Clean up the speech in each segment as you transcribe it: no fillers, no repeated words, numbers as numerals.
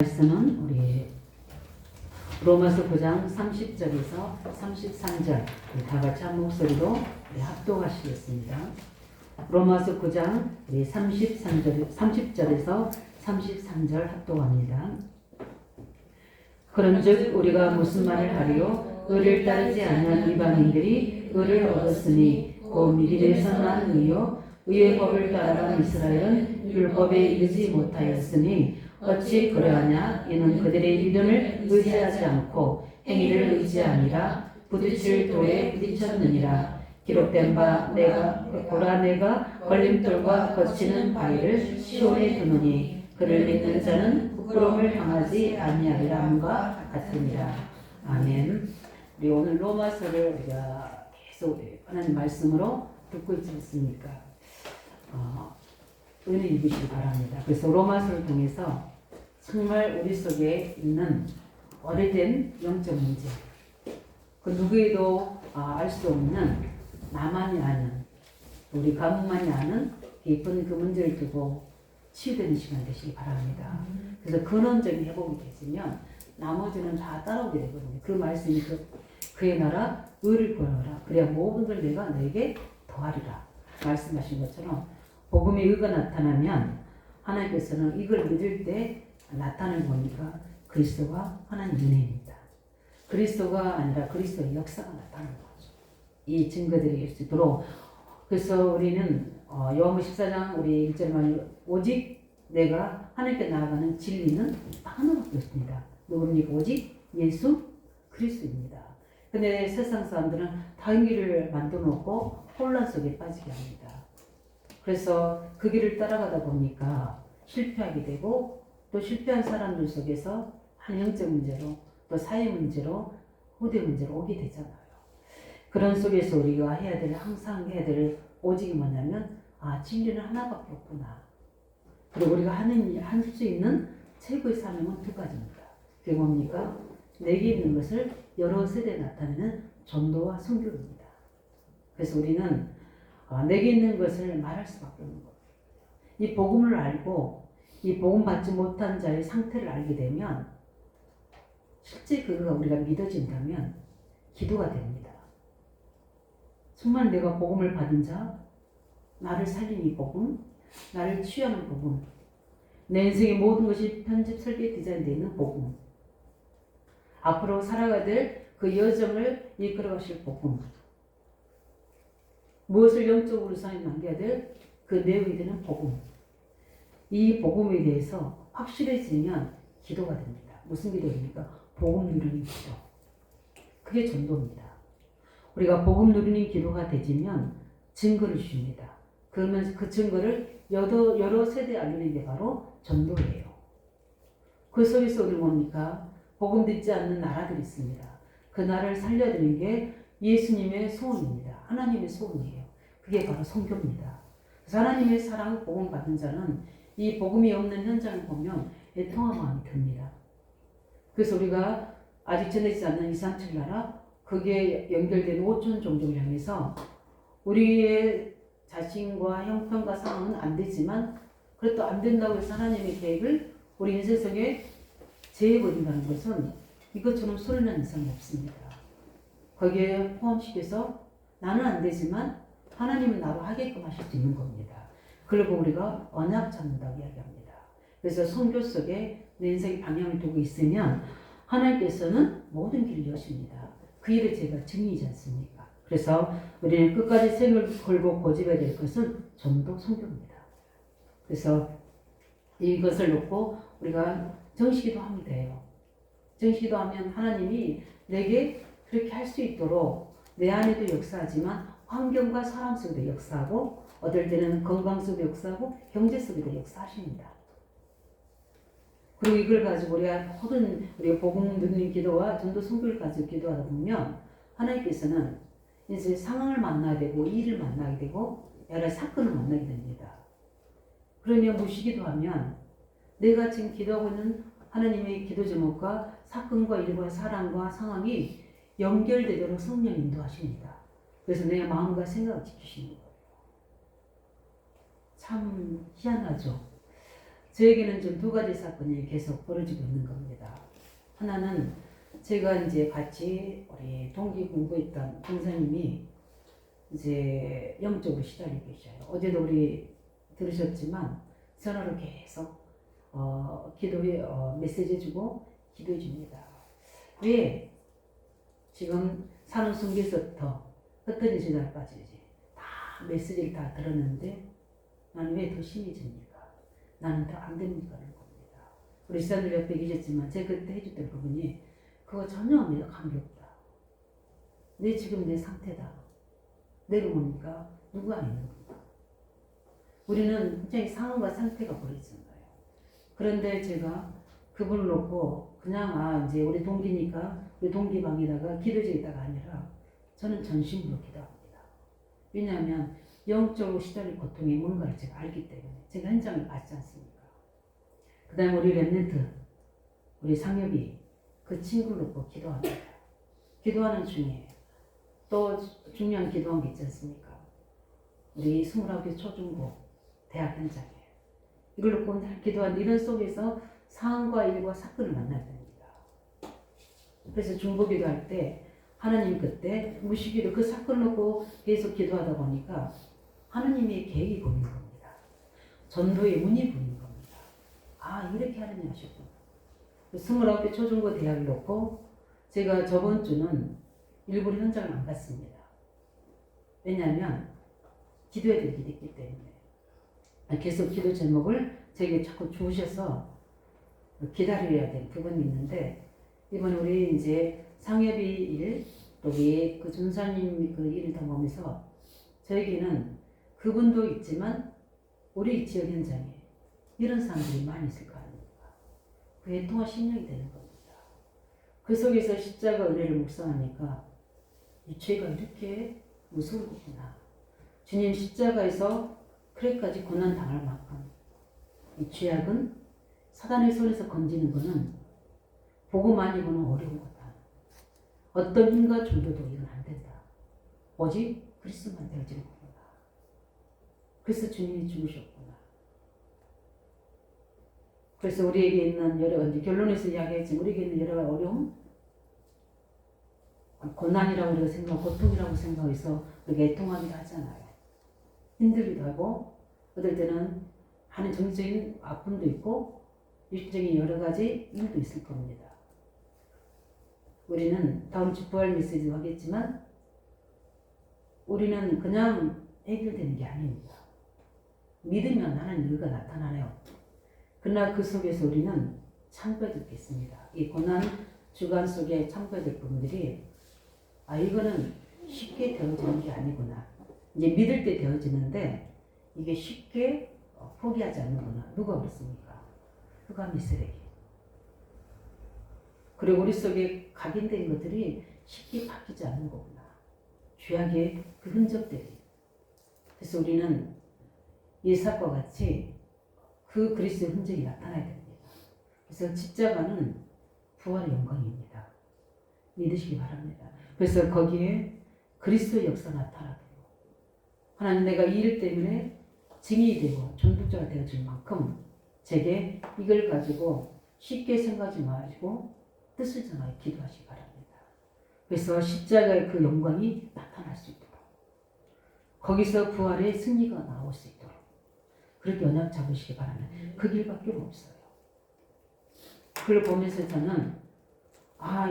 말씀은 우리 로마서 9장 30절에서 33절 다 같이 한 목소리로 합독하시겠습니다. 로마서 9장 30절에서 33절 합독합니다. 그런즉 우리가 무슨 말을 하리요? 의를 따르지 않는 이방인들이 의를 얻었으니 곧 미리에서 난 의요 의의 법을 따라간 이스라엘은 율법에 이르지 못하였으니 어찌 그러하냐? 이는 그들의 이름을 의지하지 않고 행위를 의지하니라. 부딪힐 돌에 부딪혔느니라. 기록된 바 내가 걸림돌과 거치는 바위를 시온에 두느니 그를 믿는 자는 부끄러움을 당하지 아니하리라 함과 같으니라. 아멘. 우리 오늘 로마서를 우리가 계속 하나님 말씀으로 듣고 있지 않습니까? 은혜 입으시기 바랍니다. 그래서 로마서를 통해서 정말 우리 속에 있는 오래된 영적 문제, 그 누구에도 알 수 없는 나만이 아는, 우리 가문만이 아는 깊은 그 문제를 두고 치유되는 시간 되시기 바랍니다. 그래서 근원적인 회복이 되시면 나머지는 다 따라오게 되거든요. 그 말씀이 그의 나라 의를 구하라. 그래야 모든 걸 내가 너에게 더하리라 말씀하신 것처럼 복음의 의가 나타나면 하나님께서는 이걸 믿을 때 나타나는 거니까 그리스도가 하나님 은혜입니다. 그리스도가 아니라 그리스도의 역사가 나타나는 거죠. 이 증거들이 있도록. 그래서 우리는 요한복음 14장 우리 1절 말로 오직 내가 하나님께 나아가는 진리는 하나밖에 없습니다. 누구입니까? 오직 예수 그리스도입니다. 근데 세상 사람들은 다른 길을 만들어 놓고 혼란 속에 빠지게 합니다. 그래서 그 길을 따라가다 보니까 실패하게 되고 또 실패한 사람들 속에서 한영적 문제로 또 사회 문제로 후대 문제로 오게 되잖아요. 그런 속에서 우리가 항상 해야 될 오직이 뭐냐면 진리는 하나밖에 없구나. 그리고 우리가 할 수 있는 최고의 사명은 두 가지입니다. 그게 뭡니까? 내게 있는 것을 여러 세대에 나타내는 전도와 선교입니다. 그래서 우리는 내게 있는 것을 말할 수밖에 없는 거예요. 이 복음을 알고 이 복음 받지 못한 자의 상태를 알게 되면 실제 그거가 우리가 믿어진다면 기도가 됩니다. 정말 내가 복음을 받은 자, 나를 살린 이 복음, 나를 치유하는 복음, 내 인생의 모든 것이 편집, 설계, 디자인되어 있는 복음, 앞으로 살아가야 될 그 여정을 이끌어 가실 복음, 무엇을 영적으로 삶에 남겨야 될 그 내용이 되는 복음, 이 복음에 대해서 확실해지면 기도가 됩니다. 무슨 기도입니까? 복음 누리는 기도. 그게 전도입니다. 우리가 복음 누리는 기도가 되지면 증거를 주십니다. 그러면 그 증거를 여러 세대에 알리는 게 바로 전도예요. 그 속에서 우리 뭡니까? 복음 듣지 않는 나라들이 있습니다. 그 나라를 살려드리는 게 예수님의 소원입니다. 하나님의 소원이에요. 그게 바로 선교입니다. 그래서 하나님의 사랑, 복음 받은 자는 이 복음이 없는 현장을 보면 애통한 마음이 듭니다. 그래서 우리가 아직 전해지지 않는 237 나라, 거기에 연결된 5천 종족을 향해서 우리의 자신과 형편과 상황은 안 되지만 그래도 안 된다고 해서 하나님의 계획을 우리 인생 속에 제해버린다는 것은 이것처럼 소리난 이상이 없습니다. 거기에 포함시켜서 나는 안 되지만 하나님은 나로 하게끔 하실 수 있는 겁니다. 그리고 우리가 언약 찾는다고 이야기합니다. 그래서 선교 속에 내 인생의 방향을 두고 있으면 하나님께서는 모든 길을 여십니다. 그 일을 제가 증인이지 않습니까? 그래서 우리는 끝까지 생을 걸고 고집해야 될 것은 전도 선교입니다. 그래서 이것을 놓고 우리가 정식기도 하면 돼요. 정식기도 하면 하나님이 내게 그렇게 할 수 있도록 내 안에도 역사하지만 환경과 사람 속에도 역사하고 어떨 때는 건강 속에도 역사하고 경제 속에도 역사하십니다. 그리고 이걸 가지고 우리가 모든 우리가 복음 듣는 기도와 전도 선교를 가지고 기도하다 보면 하나님께서는 이제 상황을 만나야 되고 일을 만나게 되고 여러 사건을 만나게 됩니다. 그러면 무시기도 하면 내가 지금 기도하고 있는 하나님의 기도 제목과 사건과 일과 사람과 상황이 연결되도록 성령 인도하십니다. 그래서 내 마음과 생각을 지키시는 거예요. 참 희한하죠. 저에게는 지금 두 가지 사건이 계속 벌어지고 있는 겁니다. 하나는 제가 이제 같이 우리 동기 공부했던 동사님이 이제 영적으로 시달리고 계셔요. 어제도 우리 들으셨지만 전화로 계속 기도해 메시지 해주고 기도해 줍니다. 왜 지금 산후순기서부터 흩어진 시절까지 다 메시지를 다 들었는데 나는 왜 더 심해집니까? 나는 더 안 됩니까? 하는 겁니다. 우리 지사들 옆에 계셨지만 제가 그때 해줬던 부분이 그거 전혀 내가 감기 없다. 내 지금 내 상태다. 내가 뭡니까? 누가 있는 겁니까? 우리는 굉장히 상황과 상태가 벌어지는 거예요. 그런데 제가 그분을 놓고 그냥 이제 우리 동기니까 우리 동기 방에다가 기도제에다가 아니라 저는 전심으로 기도합니다. 왜냐하면 영적으로 시달릴 고통이 뭔가를 제가 알기 때문에 제가 현장을 봤지 않습니까? 그 다음에 우리 랩런트 우리 상엽이 그 친구를 놓고 기도합니다. 기도하는 중에 또 중요한 기도한 게 있지 않습니까? 우리 29개 초중고 대학 현장에 이걸 놓고 기도한 이런 속에서 상황과 일과 사건을 만나야 됩니다. 그래서 중보기도 할 때 하나님 그때 무시기도 그 사건을 놓고 계속 기도하다 보니까 하나님의 계획이 보이는 겁니다. 전도의 문이 보이는 겁니다. 이렇게 하느냐 하셨구나. 29개 초중고 대학을 놓고 제가 저번 주는 일부러 현장을 안 갔습니다. 왜냐하면 기도해야 될 일이 있기 때문에 계속 기도 제목을 저에게 자꾸 주셔서 기다려야 될 부분이 있는데 이번에 우리 이제 상엽이 일, 또 우리 그 준사님 그 일을 다 보면서 저에게는 그분도 있지만 우리 지역 현장에 이런 사람들이 많이 있을 거 아닙니까? 그 애통화 심령이 되는 겁니다. 그 속에서 십자가 은혜를 묵상하니까 이 죄가 이렇게 무서운 거구나. 주님 십자가에서 그래까지 고난 당할 만큼 이 죄악은 사단의 손에서 건지는 것은 보고만 이고는 어려운 거다. 어떤 힘과 정도도 이건 안 된다. 오직 그리스도만 되어지는 거구나. 그래서 주님이 죽으셨구나. 그래서 우리에게 있는 여러 이제 결론에서 이야기했지만 우리에게 있는 여러 어려움, 고난이라고 우리가 생각하고 고통이라고 생각해서 우리가 애통하기도 하잖아요. 힘들기도 하고 어떨 때는 하는 정적인 아픔도 있고 육적인 여러 가지 일도 있을 겁니다. 우리는 다음 주 부활 메시지도 하겠지만 우리는 그냥 해결되는 게 아닙니다. 믿으면 하나님 의가 나타나요. 그러나 그 속에서 우리는 참고해야 되겠습니다. 이 고난 주간 속에 참고해야 될 부분들이 이거는 쉽게 되어지는 게 아니구나. 이제 믿을 때 되어지는데 이게 쉽게 포기하지 않는구나. 누가 그렇습니까? 흑암의 쓰레기. 그리고 우리 속에 각인된 것들이 쉽게 바뀌지 않는 거구나. 죄악의 그 흔적들이. 그래서 우리는 예삭과 같이 그 그리스도의 흔적이 나타나야 됩니다. 그래서 십자가는 부활의 영광입니다. 믿으시기 바랍니다. 그래서 거기에 그리스도의 역사가 나타나도록 하나님 내가 이 일 때문에 증인이 되고 전도자가 되어질 만큼 제게 이걸 가지고 쉽게 생각하지 마시고 뜻을 정하여 기도하시기 바랍니다. 그래서 십자가의 그 영광이 나타날 수 있도록 거기서 부활의 승리가 나올 수 있도록 그렇게 언약 잡으시기 바랍니다. 그 길밖에 없어요. 그걸 보면서 저는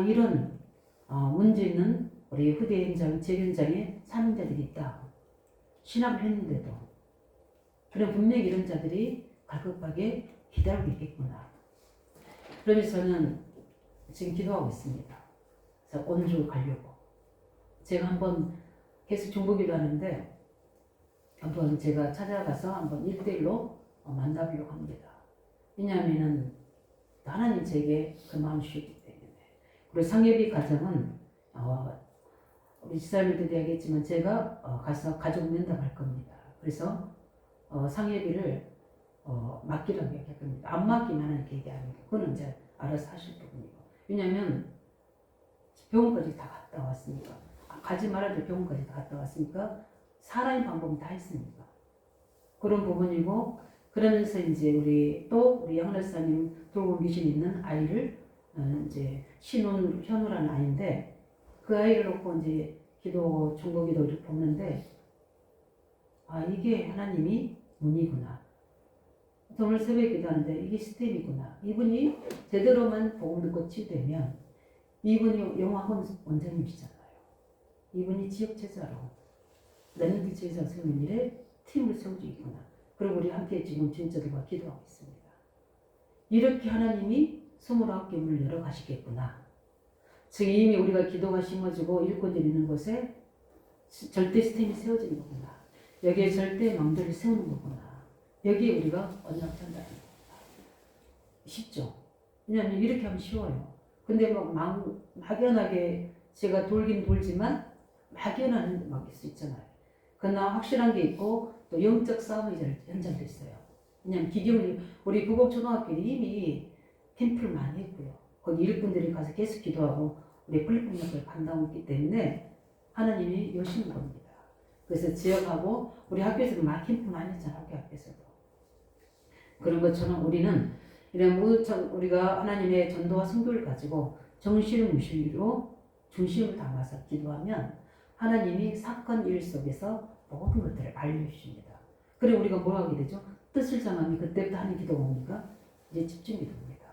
이런 문제 있는 우리 후대 현장, 제 현장에 사는 자들이 있다. 신학을 했는데도 그런 분명히 이런 자들이 갈급하게 기다리고 있겠구나. 그러면서 저는 지금 기도하고 있습니다. 그래서 온주 가려고. 제가 한번 계속 중보기도 하는데 한번 제가 찾아가서 한번 1대1로 만나보려고 합니다. 왜냐하면은 하나님 제게 그 마음 주셨기 때문에. 그리고 상예비 가정은 우리 지사님들도 얘기했지만 제가 가서 가족 면담할 겁니다. 그래서 상예비를 맡기라고 얘기할 겁니다. 안 맡기면 하나님께 얘기합니다. 그거는 이제 알아서 하실 부분이고. 왜냐하면 병원까지 다 갔다 왔으니까 가지 말아야 될 병원까지 다 갔다 왔으니까 사람의 방법은 다 했으니까 그런 부분이고 그러면서 이제 우리 양락사님 돌고 계신 있는 아이를 이제 현우라는 아이인데 그 아이를 놓고 이제 기도 중보기도 이렇게 보는데 이게 하나님이 문이구나. 오늘 새벽에 기도하는데 이게 스텝이구나. 이분이 제대로만 복음 듣고 치유되면 이분이 영화학원 원장님이시잖아요. 이분이 지역제자로 렘넌트 제자 세우는 일에 팀을 세워주겠구나. 그리고 우리 함께 지금 주인들과 기도하고 있습니다. 이렇게 하나님이 29개 문을 열어 가시겠구나. 즉 이미 우리가 기도가 심어지고 일꾼들이 있는 곳에 절대 스텝이 세워지는 거구나. 여기에 절대 망대를 세우는 거구나. 여기에 우리가 언약 전달하는 거구나. 쉽죠? 왜냐하면 이렇게 하면 쉬워요. 근데 막연하게 제가 돌긴 돌지만 막연한 막 수 있잖아요. 그러나 확실한 게 있고 또 영적 싸움이 현장도 있어요. 왜냐하면 우리 부곡초등학교는 이미 캠프를 많이 했고요. 거기 일꾼들이 가서 계속 기도하고 우리 플랫폼역을 감당하고 있기 때문에 하나님이 여시는 겁니다. 그래서 지역하고 우리 학교에서도 막 캠프 많이 했잖아요. 학교 앞에서도. 그런 것처럼 우리는 우리가 하나님의 전도와 선교를 가지고 정실무실로 중심을 담아서 기도하면 하나님이 사건 일 속에서 모든 것들을 알려주십니다. 그리고 우리가 뭐 하게 되죠? 뜻을 정하면 그때부터 하는 기도가 뭡니까? 이제 집중기도입니다.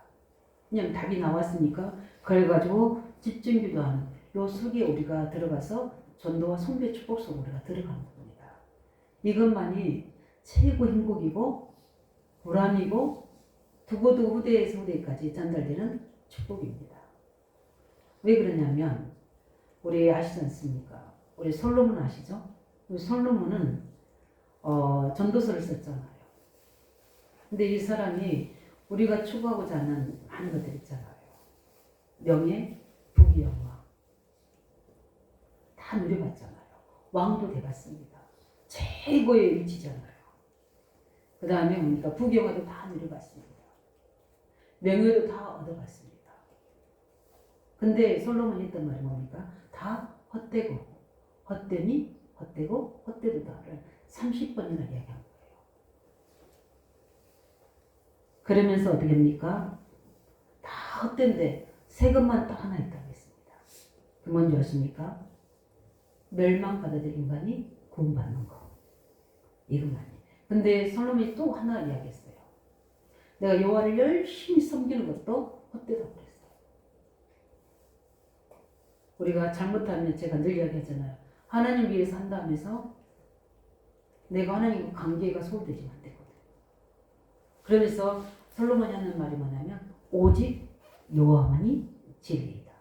그냥 답이 나왔으니까 그걸 가지고 집중기도하는 요 속에 우리가 들어가서 전도와 선교의 축복 속으로 우리가 들어가는 겁니다. 이것만이 최고 행복이고 보람이고 두고두고 후대에서 후대까지 전달되는 축복입니다. 왜 그러냐면 우리 아시지 않습니까? 우리 솔로몬 아시죠? 우리 솔로몬은 전도서를 썼잖아요. 근데 이 사람이 우리가 추구하고자 하는 많은 것들 있잖아요. 명예, 부귀영화 다 누려봤잖아요. 왕도 돼봤습니다. 최고의 위치잖아요. 그 다음에 뭡니까? 부귀영화도 다 누려봤습니다. 명예도 다 얻어봤습니다. 근데 솔로몬이 했던 말이 뭡니까? 다 헛되고 헛되니 헛되고 헛되도다를 30번이나 이야기한 거예요. 그러면서 어떻게 합니까? 다 헛된데 새 것만 또 하나 있다고 했습니다. 그 뭔지 아십니까? 멸망받아들 인간이 구원받는 거. 이것만이. 근데 솔로몬이 또 하나 이야기했어요. 내가 여호와를 열심히 섬기는 것도 헛되다고 그랬어요. 우리가 잘못하면 제가 늘 이야기하잖아요. 하나님 위해서 한다 하면서 내가 하나님과 관계가 소홀되지면 안 되거든. 그러면서 솔로몬이 하는 말이 뭐냐면 오직 여호와만이 진리이다.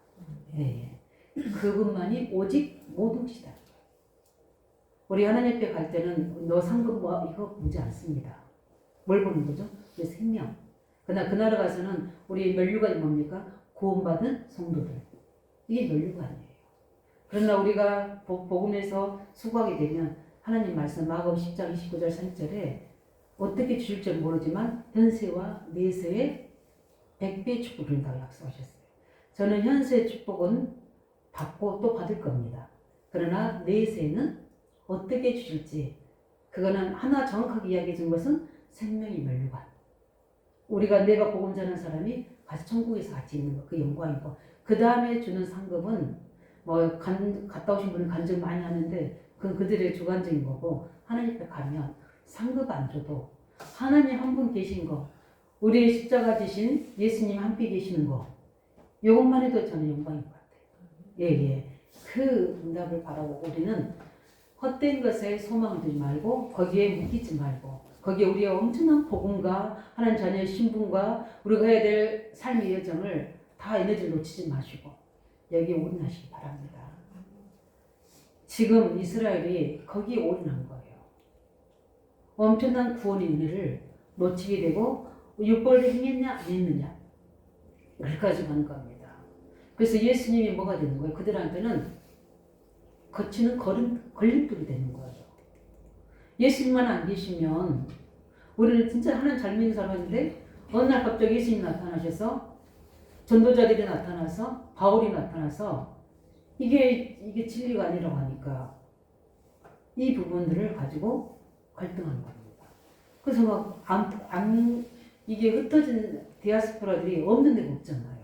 예. 그분만이 오직 모든이다. 우리 하나님 앞에 갈 때는 너 상급 뭐 이거 보지 않습니다. 뭘 보는 거죠? 내 생명. 그러나 그나라 가서는 우리 면류관이 뭡니까? 구원받은 성도들. 이게 면류관이에요. 그러나 우리가 복음에서 수고하게 되면 하나님 말씀 마가복음 10장 29절 3절에 어떻게 주실 줄 모르지만 현세와 내세의 100배의 축복을 준다고 약속하셨어요. 저는 현세의 축복은 받고 또 받을 겁니다. 그러나 내세는 어떻게 주실지 그거는 하나 정확하게 이야기해 준 것은 생명의 면류관. 우리가 내가 복음 전하는 사람이 같이 천국에서 같이 있는 거, 그 영광이고 그 다음에 주는 상급은 갔다 오신 분은 간증 많이 하는데 그건 그들의 주관적인 거고 하나님 앞에 가면 상급 안 줘도 하나님 한 분 계신 거, 우리의 십자가 지신 예수님 함께 계시는 거, 이것만 해도 저는 영광인 것 같아요. 예. 그 응답을 바라보고 우리는 헛된 것에 소망을 두지 말고 거기에 묶이지 말고 거기에 우리의 엄청난 복음과 하나님 자녀의 신분과 우리가 해야 될 삶의 여정을 다 에너지를 놓치지 마시고 여기에 올인하시기 바랍니다. 지금 이스라엘이 거기에 올인한 거예요. 엄청난 구원의 은혜를 놓치게 되고 율법을 행했냐 안 했느냐 여기까지 가는 겁니다. 그래서 예수님이 뭐가 되는 거예요? 그들한테는 거치는 걸림돌이 되는 거예요. 예수님만 안 계시면 우리는 진짜 하나님 잘 믿는 사람인데 어느 날 갑자기 예수님이 나타나셔서 전도자들이 나타나서 바울이 나타나서 이게 진리가 아니라고 하니까 이 부분들을 가지고 갈등하는 겁니다. 그래서 이게 흩어진 디아스포라들이 없는 데가 없잖아요.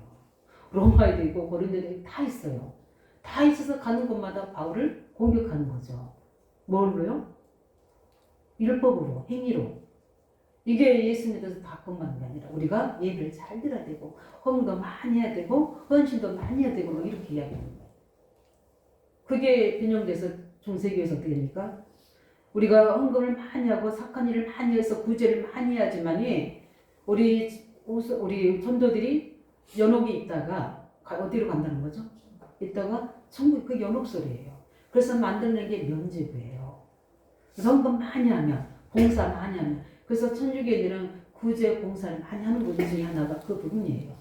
로마에도 있고 고린도에도 다 있어요. 다 있어서 가는 곳마다 바울을 공격하는 거죠. 뭘로요? 율법으로, 행위로. 이게 예수 믿어서 다 끝나는 게 아니라 우리가 예배를 잘 드려야 되고 헌금도 많이 해야 되고 헌신도 많이 해야 되고 막 이렇게 이야기하는 거예요. 그게 변형돼서 중세교에서 어떻게 됩니까? 우리가 헌금을 많이 하고 착한 일을 많이 해서 구제를 많이 해야지만이 우리 전도들이 연옥이 있다가 어디로 간다는 거죠? 있다가 천국 그 연옥소리예요. 그래서 만드는 게 면제부예요. 그래서 헌금 많이 하면 봉사 많이 하면 그래서 천주교인들은 구제 봉사를 많이 하는 것 중에 하나가 그 부분이에요.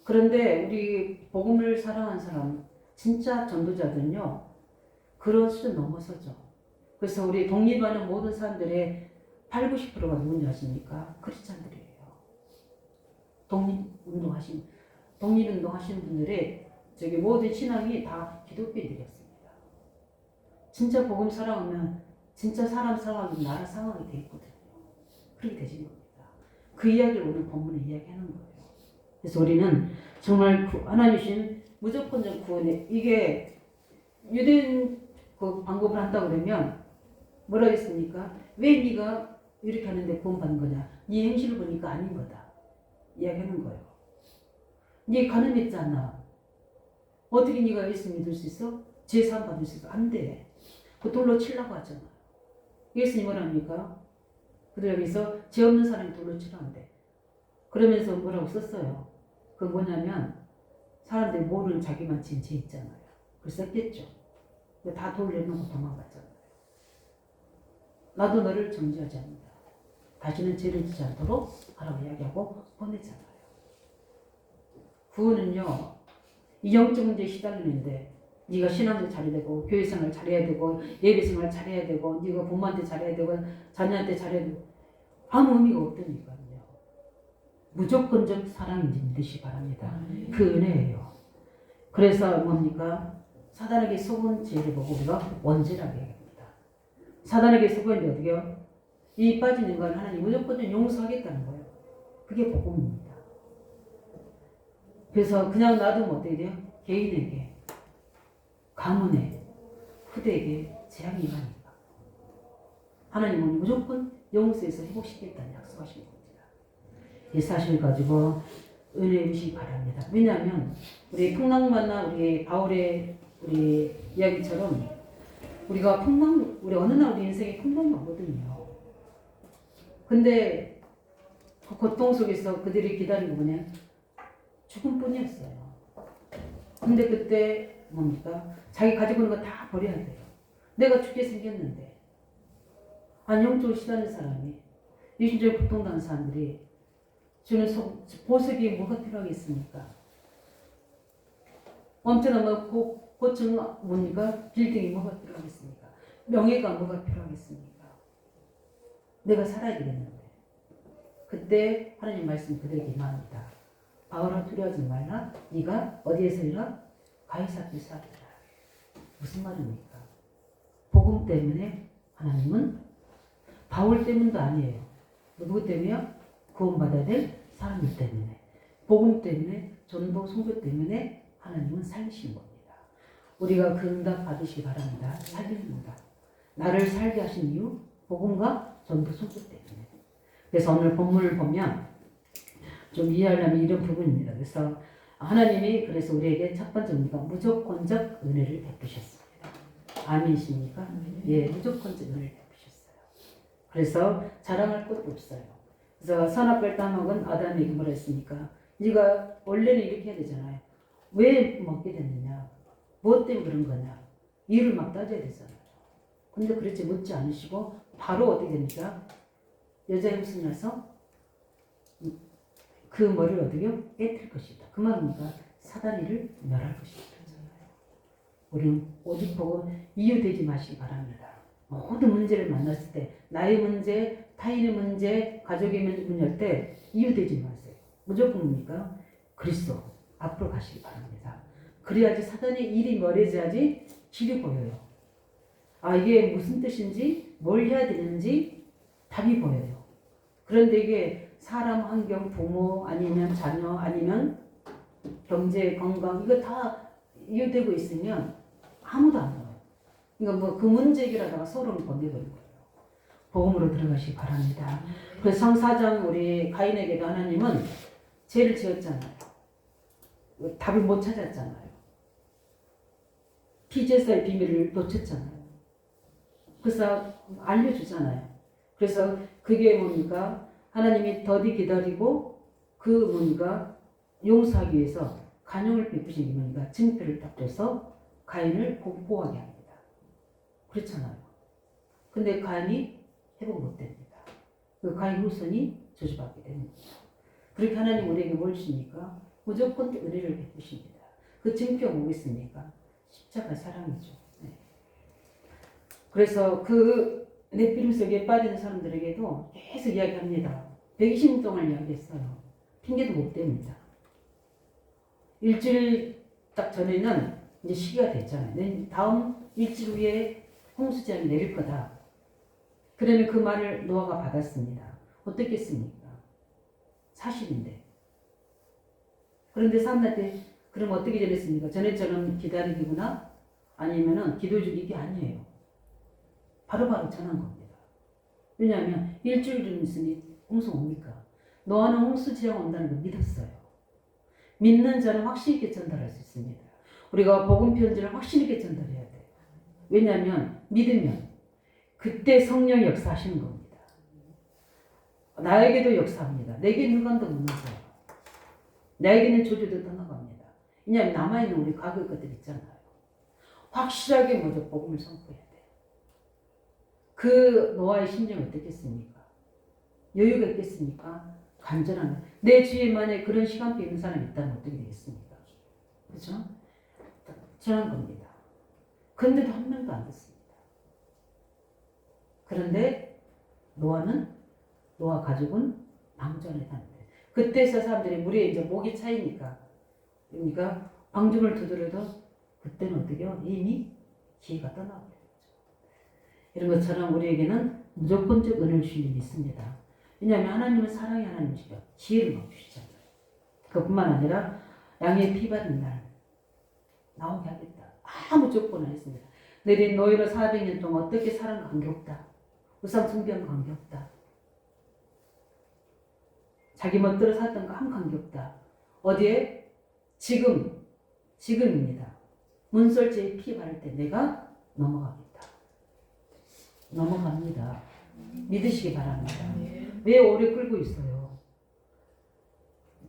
그런데 우리 복음을 사랑하는 사람 진짜 전도자들은요 그런 수준 넘어서죠. 그래서 우리 독립하는 모든 사람들의 8, 90%가 누군지 아십니까? 크리스찬들이에요. 독립운동 하시는 분들의 모든 신앙이 다 기독교인들이었습니다. 진짜 복음 사랑하면 진짜 사람 사랑하면 나라 상황이 돼 있거든요. 그렇게 되신 겁니다. 그 이야기를 오늘 본문에 이야기하는 거예요. 그래서 우리는 정말 하나님 주신 무조건적 구원에 이게 유대인 그 방법을 한다 그러면 뭐라 했습니까? 왜 네가 이렇게 하는데 구원받는 거냐? 네 행실을 보니까 아닌 거다. 이야기하는 거예요. 네 가늠했잖아. 어떻게 네가 예수 믿을 수 있어? 제사함 받을 수 있어? 안 돼. 그 돌로 치려고 하잖아. 예수님 뭐랍니까? 그들 여기서 죄 없는 사람이 돌로 치려 한대. 그러면서 뭐라고 썼어요? 그 뭐냐면 사람들이 모르는 자기만 지은 죄 있잖아요. 그래서 썼겠죠. 다 돌려놓고 도망갔잖아요. 나도 너를 정죄하지 않는다. 다시는 죄를 짓지 않도록 하라고 이야기하고 보내잖아요. 구원은요, 이 영적 문제에 시달리는데 네가 신앙도 잘해야 되고 교회생활 잘해야 되고 예배생활 잘해야 되고 네가 부모한테 잘해야 되고 자녀한테 잘해야 되고 아무 의미가 없다니까요. 무조건적 사랑인지 믿으시 바랍니다. 그 은혜예요. 그래서 뭡니까? 사단에게 속은 죄를 보고 우리가 원죄라고 얘기합니다. 사단에게 속었는데 어떻게요? 이 빠진 인간을 하나님 무조건 용서하겠다는 거예요. 그게 복음입니다. 그래서 그냥 놔두면 어떻게 돼요? 개인에게, 가문에, 후대에게 재앙이 임하니까. 하나님은 무조건 용서해서 회복시키겠다는 약속하신 겁니다. 이 사실 가지고 은혜 주시기 바랍니다. 왜냐하면 우리 풍랑만나 우리 바울의 우리 이야기처럼 우리가 우리 어느 날 우리 인생에 풍랑이 오거든요. 근데 그 고통 속에서 그들이 기다린 거 뭐냐? 죽음뿐이었어요. 근데 그때 뭡니까? 자기 가지고 있는 거 다 버려야 돼요. 내가 죽게 생겼는데 영적으로 시달리는 사람이 유신적으로 고통당하는 사람들이 주는 보석이 뭐가 필요하겠습니까? 엄청난 고층 뭡니까? 빌딩이 뭐가 필요하겠습니까? 명예가 뭐가 필요하겠습니까? 내가 살아야 되겠는데 그때 하나님 말씀 그들에게 임합니다. 바울아 두려워하지 말라. 네가 어디에서 일하? 가이사 앞에서 하리라. 무슨 말입니까? 복음 때문에 하나님은 바울 때문도 아니에요. 누구 때문에요? 구원받아야 될 사람들 때문에. 복음 때문에, 전도 선교 때문에 하나님은 살리신 겁니다. 우리가 그 응답 받으시기 바랍니다. 살리는 응답. 나를 살게 하신 이유 복음과 전도 선교 때문에. 그래서 오늘 본문을 보면 좀 이해하려면 이런 부분입니다. 그래서 하나님이 그래서 우리에게 첫 번째 뭡니까? 무조건적 은혜를 베푸셨습니다. 아멘이십니까? 예, 무조건적 은혜를 베푸셨어요. 그래서 자랑할 것도 없어요. 그래서 선악과를 따먹은 아담에게 뭐라 했습니까? 네가 원래는 이렇게 해야 되잖아요. 왜 먹게 됐느냐? 무엇 때문에 그런 거냐? 이유를 막 따져야 되잖아요. 근데 그렇지 묻지 않으시고 바로 어떻게 됩니까? 여자 힘쓰 나서 그 머리를 어떻게요? 깨뜨릴 것이다. 그 말입니까? 사단이를 멸할 것이다. 우리는 오직 보고 이유되지 마시기 바랍니다. 모든 문제를 만났을 때 나의 문제, 타인의 문제, 가족의 문제일 때 이유되지 마세요. 무조건 뭡니까? 그리스도 앞으로 가시기 바랍니다. 그래야지 사단의 일이 멀어져야지 길이 보여요. 이게 무슨 뜻인지 뭘 해야 되는지 답이 보여요. 그런데 이게 사람, 환경, 부모, 아니면 자녀, 아니면 경제, 건강, 이거 다 이어되고 있으면 아무도 안 나와요. 그러니까 뭐 그 문제 해결하다가 서로를 보내버린 거예요. 복음으로 들어가시기 바랍니다. 그래서 성사장 우리 가인에게도 하나님은 죄를 지었잖아요. 답을 못 찾았잖아요. 피제사의 비밀을 놓쳤잖아요. 그래서 알려주잖아요. 그래서 그게 뭡니까? 하나님이 더디 기다리고 그 뭔가 용서하기 위해서 간용을 베푸신 게 뭡니까? 증표를 딱 줘서 가인을 보호하게 합니다. 그렇잖아요. 근데 가인이 회복 못 됩니다. 그 가인 후손이 저주받게 됩니다. 그렇게 하나님 우리에게 뭘 주십니까? 무조건 은혜를 베푸십니다. 그 증표가 뭐겠습니까? 십자가 사랑이죠. 네. 그래서 그 네피림 속에 빠진 사람들에게도 계속 이야기합니다. 120년 동안 이야기했어요. 핑계도 못 댑니다. 일주일 딱 전에는 이제 시기가 됐잖아요. 다음 일주일 후에 홍수재앙이 내릴 거다. 그러면 그 말을 노아가 받았습니다. 어떻겠습니까? 사실인데. 그런데 사람들한테 그럼 어떻게 전했습니까? 전에처럼 기다리기구나? 아니면은 기도해주기 이게 아니에요. 바로바로 전한 겁니다. 왜냐하면 일주일 좀 있으니 홍수 옵니까? 노아는 홍수 재앙 온다는 걸 믿었어요. 믿는 자는 확신 있게 전달할 수 있습니다. 우리가 복음 편지를 확신 있게 전달해야 돼요. 왜냐하면 믿으면 그때 성령이 역사하시는 겁니다. 나에게도 역사합니다. 내게 누간도 무너져요. 나에게는 저주도 떠나갑니다. 왜냐하면 남아있는 우리 과거 것들 있잖아요. 확실하게 먼저 복음을 선포해야 돼요. 그 노아의 심정이 어떻겠습니까? 여유가 있겠습니까? 간절한 내 주위에 만약에 그런 시간표 있는 사람이 있다면 어떻게 되겠습니까? 그렇죠? 전한 겁니다. 근데도 한 명도 안 듣습니다. 그런데 노아 가족은 방전에 삽니다. 그때서 사람들이 물에 이제 목이 차이니까 그러니까 방주를 두드려도 그때는 어떻게요? 이미 기회가 떠나버려요. 이런 것처럼 우리에게는 무조건적 은혜를 주신 일이 있습니다. 왜냐하면 하나님은 사랑의 하나님이시죠. 지혜를 막 주시잖아요. 그뿐만 아니라 양의 피 바른 날 나오게 하겠다. 아무 조건 안 했습니다. 너희 노예로 400년 동안 어떻게 살은 관계없다. 우상 숭배한 관계없다. 자기 멋대로 살았던 거 아무 관계없다. 어디에? 지금입니다. 문설주의 피 바를 때 내가 넘어가겠다. 넘어갑니다. 믿으시기 바랍니다. 왜 오래 끌고 있어요?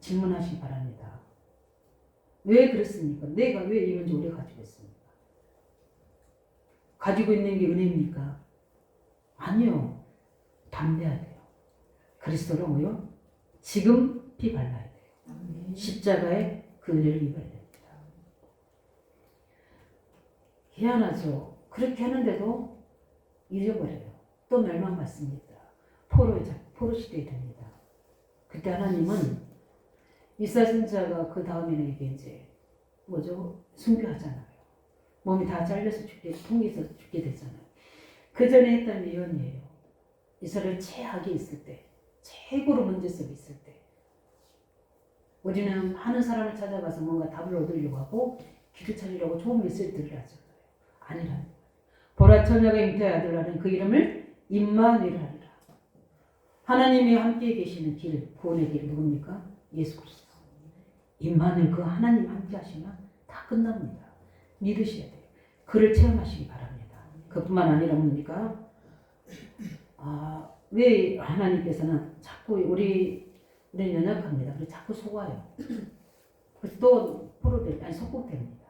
질문하시기 바랍니다. 왜 그렇습니까? 내가 왜 이런지 오래 가지고 있습니까? 가지고 있는 게 은혜입니까? 아니요. 담대해야 돼요. 그리스도로 뭐요? 지금 피 발라야 돼요. 십자가에 그 은혜를 입어야 됩니다. 희한하죠. 그렇게 하는데도 잊어버려요. 또 멸망받습니다. 포로 시대에 됩니다. 그때 하나님은 이스라엘 선지자가 그 다음에는 이게 이제 순교하잖아요. 몸이 다 잘려서 통해서 죽게 되잖아요. 그 전에 했던 예언이에요. 이스라엘 최악이 있을 때, 최고로 문제점이 있을 때, 우리는 많은 사람을 찾아가서 뭔가 답을 얻으려고 하고 기도 찾으려고 좋은 메시지들을 하잖아요. 아니라는 거예요. 보라 처녀가 잉태의 아들 낳은 그 이름을 임마누엘 하리라. 하나님이 함께 계시는 길, 구원의 길 누굽니까? 예수 그리스도. 임마누엘 그 하나님 함께 하시면 다 끝납니다. 믿으셔야 돼요. 그를 체험하시기 바랍니다. 그뿐만 아니라 뭡니까? 왜 하나님께서는 자꾸 우리는 연약합니다. 그래서 자꾸 속아요. 그래서 또 속국됩니다.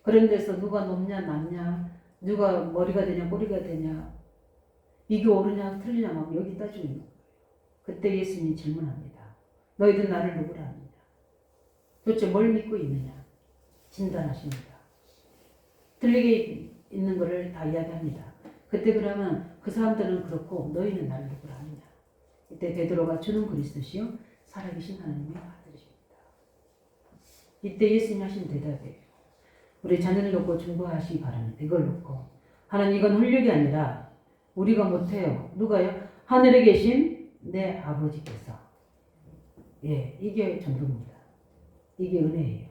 그런 데서 누가 높냐 낮냐, 누가 머리가 되냐 꼬리가 되냐, 이게 옳으냐 틀리냐 막 여기 따지는 거예요. 그때 예수님이 질문합니다. 너희들 나를 누구라 하느냐? 도대체 뭘 믿고 있느냐? 진단하십니다. 틀리게 있는 것을 다 이야기합니다. 그때 그러면 그 사람들은 그렇고 너희는 나를 누구라 하느냐? 이때 베드로가 주는 그리스도시요 살아계신 하나님의 아들이십니다. 이때 예수님 하신 대답이에요. 우리 자녀를 놓고 중보하시기 바랍니다. 이걸 놓고 하나님 이건 훌륭이 아니라 우리가 못해요. 누가요? 하늘에 계신 내 아버지께서. 예, 이게 전부입니다. 이게 은혜예요.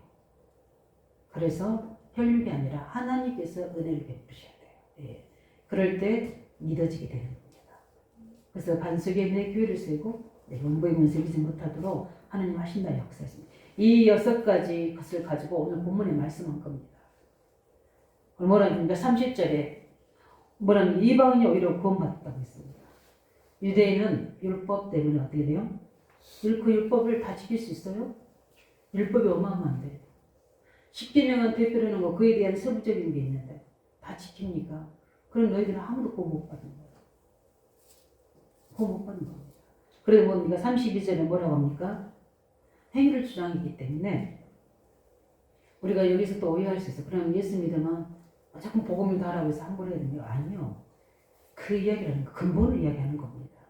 그래서 혈육이 아니라 하나님께서 은혜를 베푸셔야 돼요. 예. 그럴 때 믿어지게 되는 겁니다. 그래서 반석에 내 교회를 세우고 내 원부의 문을 이지 못하도록 하나님 하신다 역사였습니다. 이 6가지 것을 가지고 오늘 본문에 말씀한 겁니다. 뭐라니까 30절에 뭐라는 이방인이 오히려 구원받았다고 했습니다. 유대인은 율법 때문에 어떻게 돼요? 그 율법을 다 지킬 수 있어요? 율법이 어마어마한데 10계명은 대표하는 거 그에 대한 세부적인 게 있는데 다 지킵니까? 그럼 너희들은 아무도 구원 못 받는 거예요. 구원 못 받는 겁니다. 그래서 뭡니까? 32절에 뭐라고 합니까? 행위를 주장이기 때문에 우리가 여기서 또 오해할 수 있어요. 그럼 예수 믿으면 자꾸 복음을 다하라고 해서 함부로 해야 되는 거 아니요. 그 이야기라는 거 근본을 이야기하는 겁니다.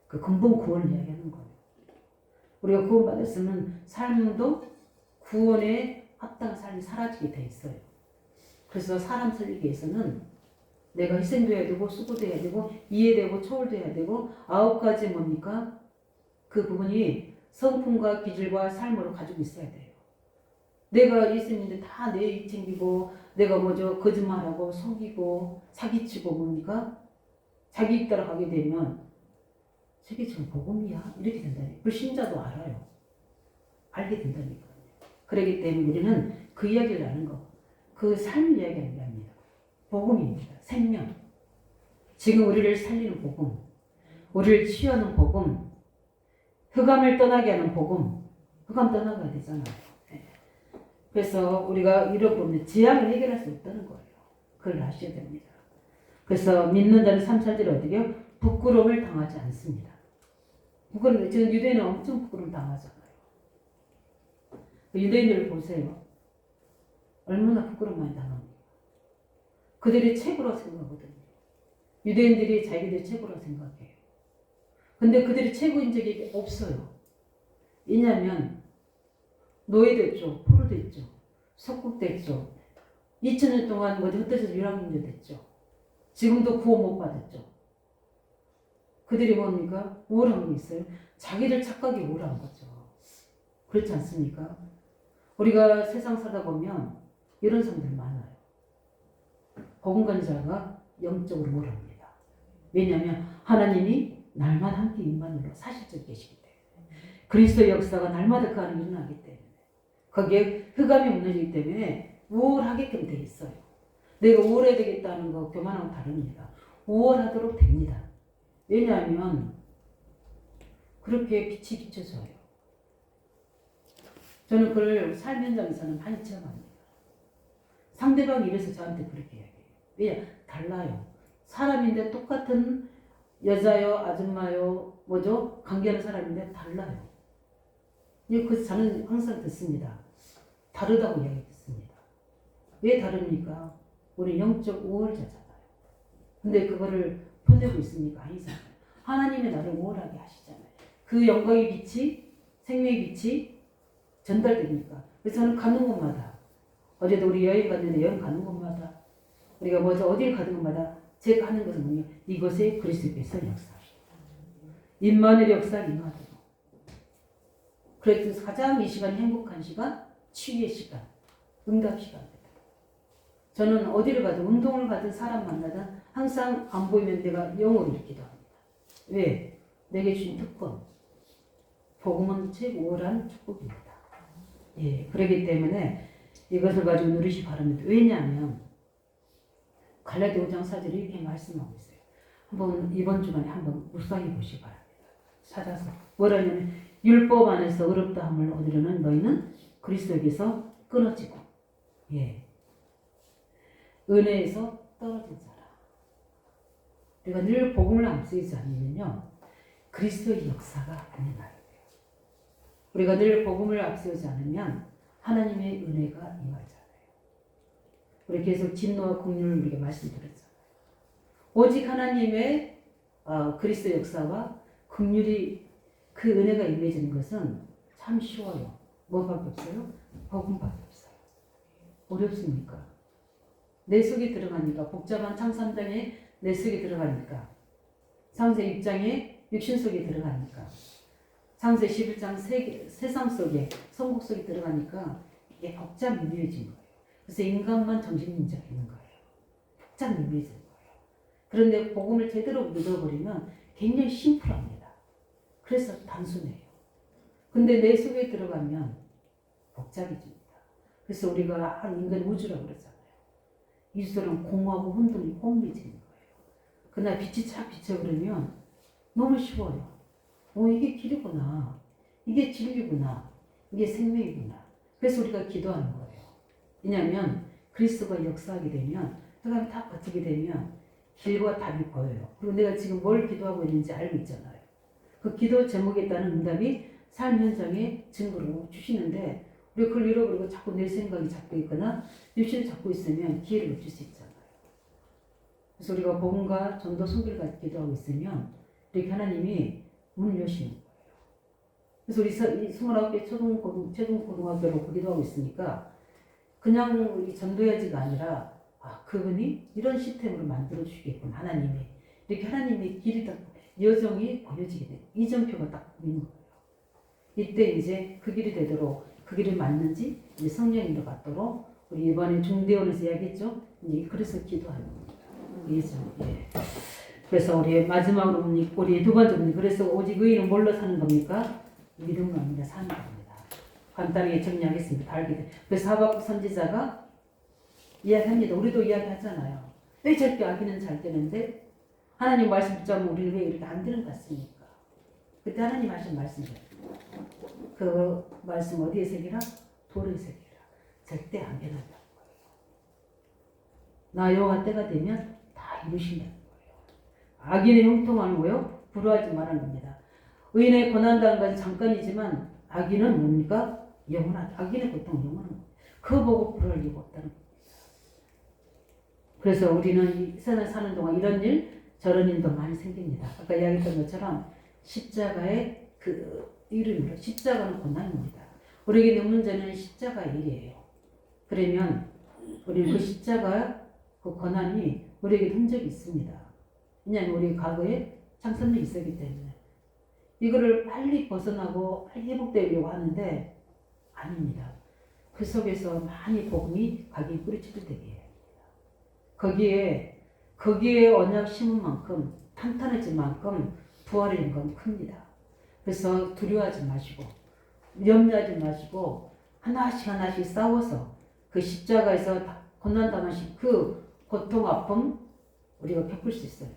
그 근본 구원을 이야기하는 거예요. 우리가 구원받았으면 삶도 구원에 합당한 삶이 사라지게 돼 있어요. 그래서 사람 살리기 위해서는 내가 희생도 해야 되고 수고도 해야 되고 이해되고 초월도 해야 되고 9가지 뭡니까? 그 부분이 성품과 기질과 삶으로 가지고 있어야 돼요. 내가 예수님인데 다 내 일 챙기고 내가 뭐죠 거짓말하고 속이고 사기치고 뭡니까? 자기 입 따라가게 되면 저게 지금 복음이야? 이렇게 된다니까. 불신자도 알아요. 알게 된다니까요. 그렇기 때문에 우리는 그 이야기를 하는 거, 그 삶 이야기를 합니다. 복음입니다. 생명. 지금 우리를 살리는 복음, 우리를 치유하는 복음, 흑암을 떠나게 하는 복음. 흑암 떠나가야 되잖아요. 그래서 우리가 이런 부분에 재앙을 해결할 수 없다는 거예요. 그걸 아셔야 됩니다. 그래서 믿는 자는 3, 4절 어디요? 부끄러움을 당하지 않습니다. 부끄러움, 지금 유대인은 엄청 부끄러움 당하잖아요. 유대인들을 보세요. 얼마나 부끄러움 많이 당합니까? 그들이 최고라고 생각하거든요. 유대인들이 자기들이 최고라고 생각해요. 근데 그들이 최고인 적이 없어요. 왜냐하면 노예됐죠. 포로됐죠. 석국됐죠. 2000년 동안 흩어져서 유랑민족 됐죠. 지금도 구원 못 받았죠. 그들이 뭡니까? 우월한 게 있어요. 자기들 착각이 우월한 거죠. 그렇지 않습니까? 우리가 세상 살다 보면 이런 사람들 많아요. 복음관자가 영적으로 우월합니다. 왜냐하면 하나님이 날마다 함께 임만으로 사실적으로 계시기 때문에 그리스도의 역사가 날마다 그 안에 일어나기 때문에 거기에 흑암이 무너지기 때문에 우월하게끔 돼 있어요. 내가 우월해야 되겠다는 거 교만하고 다릅니다. 우월하도록 됩니다. 왜냐하면 그렇게 빛이 비춰져요. 저는 그걸 삶 현장에서는 많이 체험합니다. 상대방이 이래서 저한테 그렇게 이야기해요. 왜냐? 달라요. 사람인데 똑같은 여자요, 아줌마요, 뭐죠? 관계하는 사람인데 달라요. 그래서 저는 항상 듣습니다. 다르다고 이야기 듣습니다. 왜 다릅니까? 우리 영적 우월자잖아요. 근데 그거를 표내고 있습니까? 아니잖아요. 하나님의 나를 우월하게 하시잖아요. 그 영광의 빛이, 생명의 빛이 전달됩니까? 그래서 저는 가는 곳마다, 어제도 우리 여행 갔는데 여행 가는 곳마다, 우리가 뭐죠? 어딜 가는 곳마다 제가 하는 것은 뭐냐? 이곳에 그리스도께서 역사하시고, 임마누엘 역사 임하도록. 그래서 가장 이 시간이 행복한 시간, 치유의 시간, 응답 시간입니다. 저는 어디를 가든 운동을 가든 사람 만나든 항상 안 보이면 내가 영어로 읽기도 합니다. 왜? 내게 주신 특권. 복음은 최우월한 축복입니다. 예, 그렇기 때문에 이것을 가지고 누리시 바랍니다. 왜냐하면 갈라디아 5장 4절에 이렇게 말씀하고 있어요. 한번 이번 주간에 한번 묵상해 보시기 바랍니다. 찾아서 뭐라냐면 율법 안에서 어렵다함을 얻으려는 너희는 그리스도에게서 끊어지고 예. 은혜에서 떨어진 사람. 우리가 늘 복음을 앞세우지 않으면요. 그리스도의 역사가 안 일어나요. 우리가 늘 복음을 앞세우지 않으면 하나님의 은혜가 임하잖아요. 우리 계속 진노와 긍휼을 우리가 말씀드렸잖아요. 오직 하나님의 그리스도 역사와 긍휼이 그 은혜가 임해지는 것은 참 쉬워요. 뭐밖에 없어요? 복음밖에 없어요. 어렵습니까? 내 속에 들어가니까 복잡한 창산장에 내 속에 들어가니까 창세 6장에 육신 속에 들어가니까, 창세 11장 세상 속에, 성국 속에 들어가니까 이게 복잡미묘해진 거예요. 그래서 인간만 정신민족인 거예요. 복잡미묘해진 거예요. 그런데 복음을 제대로 믿어버리면 굉장히 심플합니다. 그래서 단순해요. 근데 내 속에 들어가면 복잡해집니다. 그래서 우리가 인간 우주라고 그러잖아요. 이수는 공하고 혼돈이 혼미해지는 거예요. 그러나 빛이 착 비춰버리면 너무 쉬워요. 이게 길이구나. 이게 진리구나. 이게 생명이구나. 그래서 우리가 기도하는 거예요. 왜냐하면 그리스도가 역사하게 되면, 그다음에 다 버티게 되면 길과 답이 보여요. 그리고 내가 지금 뭘 기도하고 있는지 알고 있잖아요. 그 기도 제목에 따른 응답이 삶 현장에 증거로 주시는데, 우리가 그걸 잃어버리고 자꾸 내 생각이 잡고 있거나 육신을 잡고 있으면 기회를 놓칠 수 있잖아요. 그래서 우리가 복음과 전도 선교를 기도하고 있으면 이렇게 하나님이 문을 여시는 거예요. 그래서 우리 29개 초중고등학교로 기도하고 있으니까 그냥 우리 전도해야지가 아니라 그분이 이런 시스템으로 만들어 주시겠군, 하나님이. 이렇게 하나님의 길이 딱, 여정이 보여지게 돼요. 이정표가 딱 보이는 거예요. 이때 이제 그 길이 되도록, 그 길이 맞는지 이제 성령님도 받도록, 우리 이번에 중대원에서 이야기했죠. 이제 그래서 기도하는 겁니다. 예. 그래서 우리 마지막으로 우리 두 번째 분이, 그래서 오직 의인은 뭘로 사는 겁니까? 믿음으로 합니다. 사는 겁니다. 간단하게 정리하겠습니다. 다 알게 돼. 그래서 하박국 선지자가 이야기합니다. 우리도 이야기하잖아요. 왜 저렇게 아기는 잘 되는데 하나님 말씀 붙잡으면 우리는 왜 이렇게 안 되는 것 같습니까? 그때 하나님 하신 말씀이에요. 그 말씀 어디에 새기라? 돌에 새기라. 절대 안 변한다는 거예요. 나 여호와 때가 되면 다 이루신다는 거예요. 악인의 형통하는 거요? 불화하지 말라는 겁니다. 의인의 고난당한 것은 잠깐이지만 악인은 뭡니까? 영원하다. 악인의 고통은 영원한 거예요. 그거 보고 불화할 이유가 없다는 겁니다. 그래서 우리는 이 세상에 사는 동안 이런 일, 저런 일도 많이 생깁니다. 아까 이야기했던 것처럼 십자가의 그 이름으로, 십자가는 고난입니다. 우리에게 있는 문제는 십자가의 일이에요. 그러면 우리는 그 십자가, 그 고난이 우리에게 흔적이 있습니다. 왜냐하면 우리 과거에 창선력이 있었기 때문에. 이거를 빨리 벗어나고 빨리 회복되려고 하는데 아닙니다. 그 속에서 많이 복음이 각이 뿌리쳐질 때에 거기에 언약 심은 만큼, 탄탄해진 만큼 부활의 영광은 큽니다. 그래서 두려워하지 마시고, 염려하지 마시고, 하나씩 싸워서 그 십자가에서 고난당하신 그 고통, 아픔, 우리가 겪을 수 있어요.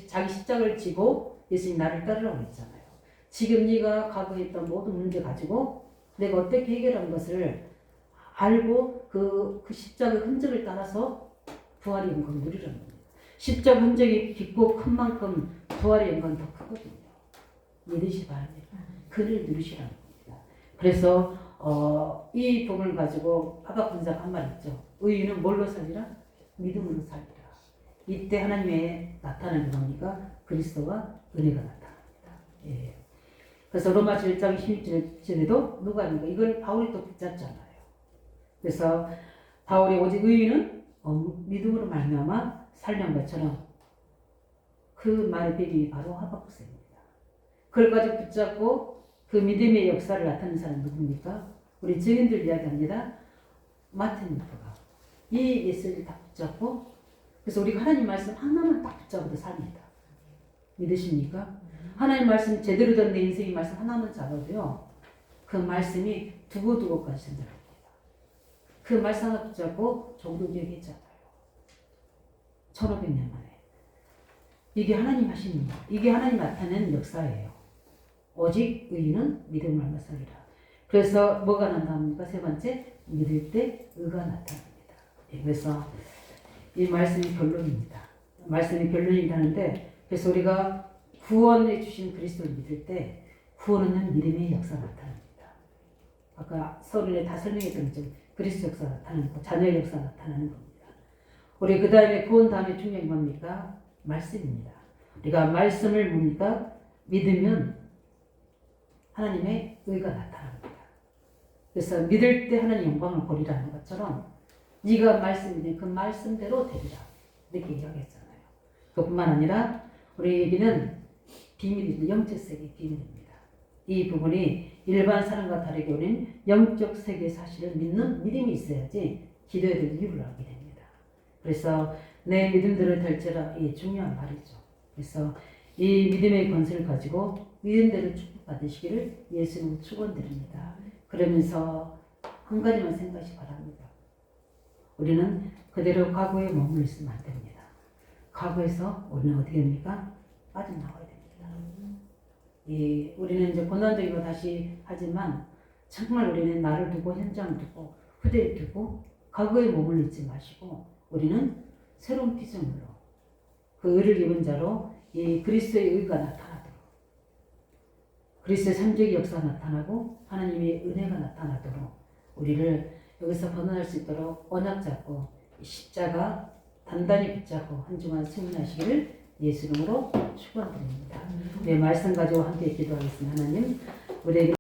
자기 십자가를 지고 예수님 나를 따르라고 했잖아요. 지금 네가 과거에 했던 모든 문제 가지고 내가 어떻게 해결한 것을 알고 그 십자가의 흔적을 따라서 부활의 영광을 누리라는 겁니다. 십자가 흔적이 깊고 큰 만큼 부활의 영광은 더 크거든요. 믿으시 바랍니다. 그를 누리시라는 겁니다. 그래서 이 복을 가지고 하박국 선지자가 한 말 있죠. 의인은 뭘로 살리라? 믿음으로 살리라. 이때 하나님의 나타나는 겁니까? 그리스도가 은혜가 나타납니다. 예. 그래서 로마서 1장 16절에도 누가 합니까? 이걸 바울이 또 붙잡잖아요. 그래서 바울이 오직 의인은 믿음으로 말미암아 살려는 것처럼 그 말의 배경이 바로 하박국입니다. 그걸 가지고 붙잡고 그 믿음의 역사를 나타내는 사람은 누굽니까? 우리 증인들 이야기합니다. 마틴 루터가 이 예수를 다 붙잡고, 그래서 우리가 하나님 말씀 하나만 딱 붙잡아도 삽니다. 믿으십니까? 하나님 말씀 제대로 된 내 인생의 말씀 하나만 잡아도요, 그 말씀이 두고두고까지 전달합니다. 그 말씀 하나 붙잡고 종교 기억했잖아요. 1500년 만에. 이게 하나님 하시는 거, 이게 하나님 나타내는 역사예요. 오직 의인은 믿음을 알며 살리라. 그래서 뭐가 난답니까? 세 번째, 믿을 때 의가 나타납니다. 그래서 이 말씀이 결론입니다. 말씀이 결론이라는데, 그래서 우리가 구원해 주신 그리스도를 믿을 때 구원은 믿음의 역사가 나타납니다. 아까 서론에 다 설명했던 것처럼 그리스도 역사가 나타나는 거, 자녀의 역사가 나타나는 겁니다. 우리 그 다음에 구원 다음에 중요한 건 뭡니까? 말씀입니다. 우리가 말씀을 뭡니까? 믿으면 하나님의 의가 나타납니다. 그래서 믿을 때 하나님 영광을 보리라는 것처럼 네가 말씀이니 그 말씀대로 되리라. 이렇게 이야기했잖아요. 그뿐만 아니라 우리에게는 비밀이 영적 세계 비밀입니다. 이 부분이 일반 사람과 다르게 우리는 영적 세계 사실을 믿는 믿음이 있어야지 기도해야 될 이유를 알게 됩니다. 그래서 내 믿음대로 될지라 이 중요한 말이죠. 그래서 이 믿음의 권세를 가지고 믿음대로 축복받으시기를 예수님 축원드립니다. 그러면서 한 가지만 생각하시 바랍니다. 우리는 그대로 과거에 머물러 있으면 안 됩니다. 과거에서 우리는 어떻게 됩니까? 빠져나와야 됩니다. 우리는 이제 고난적인 거 다시 하지만 정말 우리는 나를 두고 현장을 두고 후대를 두고 과거에 머물러 있지 마시고 우리는 새로운 피조물로 그 의를 입은 자로 이 그리스도의 의가 나타나도록 그리스도의 삼적인 역사가 나타나고 하나님의 은혜가 나타나도록 우리를 여기서 벗어날 수 있도록 언약 잡고 십자가 단단히 붙잡고 한 주간 승리하시기를 예수 이름으로 축원드립니다. 네, 말씀 가지고 함께 기도하겠습니다. 하나님, 우리에게